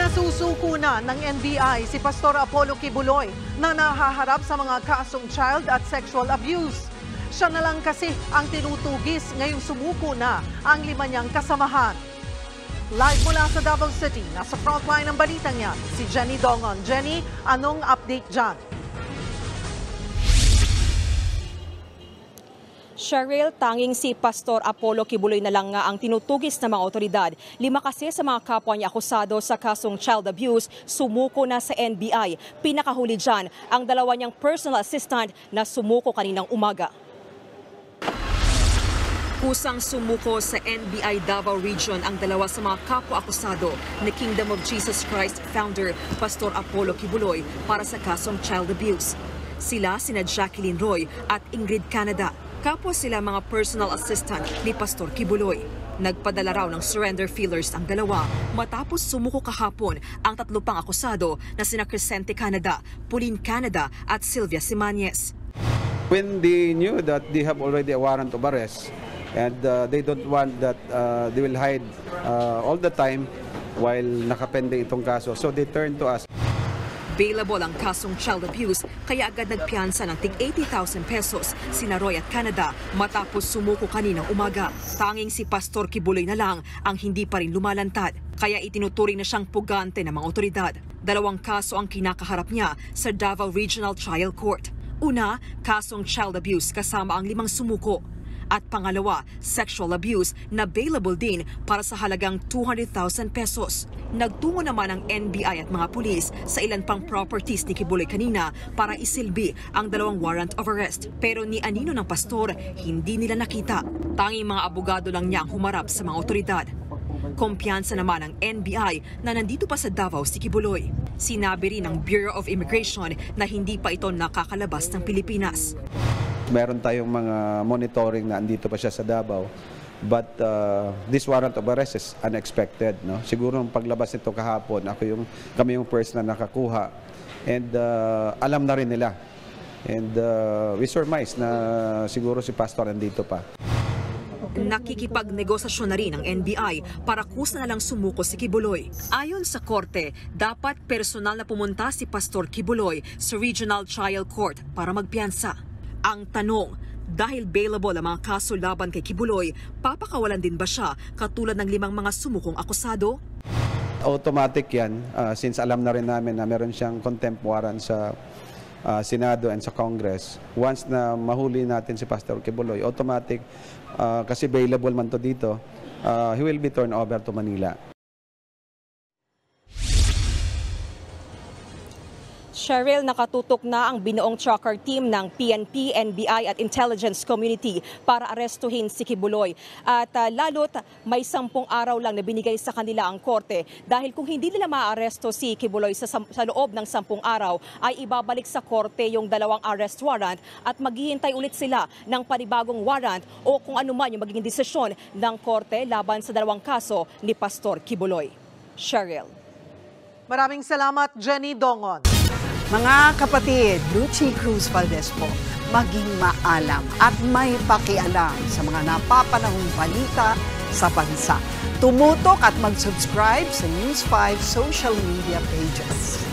Pinasusuko na ng NBI si Pastor Apollo Kibuloy na nahaharap sa mga kasong child at sexual abuse. Siya na lang kasi ang tinutugis ngayong sumuko na ang 5 niyang kasamahan. Live mula sa Davao City, nasa frontline ng balitang niya, si Jenny Dongon. Jenny, anong update dyan? Cheryl, tanging si Pastor Apollo Kibuloy na lang nga ang tinutugis ng mga otoridad. 5 kasi sa mga kapwa niya akusado sa kasong child abuse, sumuko na sa NBI. Pinakahuli dyan ang 2 niyang personal assistant na sumuko kaninang umaga. Kusang sumuko sa NBI Davao Region ang 2 sa mga kapwa-akusado ni Kingdom of Jesus Christ founder Pastor Apollo Kibuloy para sa kasong child abuse. Sila sina Jacqueline Roy at Ingrid Canada. Kapwa sila mga personal assistant ni Pastor Kibuloy. Nagpadala raw ng surrender feelers ang 2 matapos sumuko kahapon ang 3 pang akusado na sina Crescente Canada, Pauline Canada at Sylvia Simanes. When they knew that they have already a warrant of arrest and they don't want that they will hide all the time while nakapending itong kaso, so they turned to us. Available ang kasong child abuse kaya agad nagpiyansa ng tig 80,000 pesos sina Roy at Canada matapos sumuko kaninang umaga. Tanging si Pastor Kibuloy na lang ang hindi pa rin lumalantad kaya itinuturing na siyang pugante ng mga otoridad. 2 kaso ang kinakaharap niya sa Davao Regional Trial Court. Una, kasong child abuse kasama ang 5 sumuko. At pangalawa, sexual abuse na bailable din para sa halagang 200,000 pesos. Nagtungo naman ang NBI at mga pulis sa ilan pang properties ni Kibuloy kanina para isilbi ang 2 warrant of arrest. Pero ni anino ng pastor, hindi nila nakita. Tanging mga abogado lang niya ang humarap sa mga otoridad. Kumpiyansa naman ng NBI na nandito pa sa Davao si Kibuloy. Sinabi rin ng Bureau of Immigration na hindi pa ito nakakalabas ng Pilipinas. Meron tayong mga monitoring na andito pa siya sa Davao. But this warrant of arrest is unexpected. No? Siguro ang paglabas nito kahapon, kami yung first na nakakuha. And alam na rin nila. And we surmise na siguro si Pastor andito pa. Nakikipagnegosasyon na rin ang NBI para kusa na lang sumuko si Kibuloy. Ayon sa korte, dapat personal na pumunta si Pastor Kibuloy sa Regional Trial Court para magpiyansa. Ang tanong, dahil bailable ang mga kaso laban kay Kibuloy, papakawalan din ba siya katulad ng 5 mga sumukong akusado? Automatic yan, since alam na rin namin na meron siyang contempt warrant sa Senado and sa Congress. Once na mahuli natin si Pastor Kibuloy, automatic, kasi bailable man to dito, he will be turned over to Manila. Cheryl, nakatutok na ang binuong tracker team ng PNP, NBI at Intelligence Community para arestuhin si Kibuloy. At lalo't may 10 araw lang na binigay sa kanila ang korte dahil kung hindi nila maaresto si Kibuloy sa loob ng 10 araw ay ibabalik sa korte yung 2 arrest warrant at maghihintay ulit sila ng panibagong warrant o kung ano man yung magiging desisyon ng korte laban sa 2 kaso ni Pastor Kibuloy. Cheryl. Maraming salamat, Jenny Dongon. Mga kapatid, Lucy Cruz Valdez po, maging maalam at may pakialam sa mga napapanahong balita sa bansa. Tumutok at mag-subscribe sa News 5 social media pages.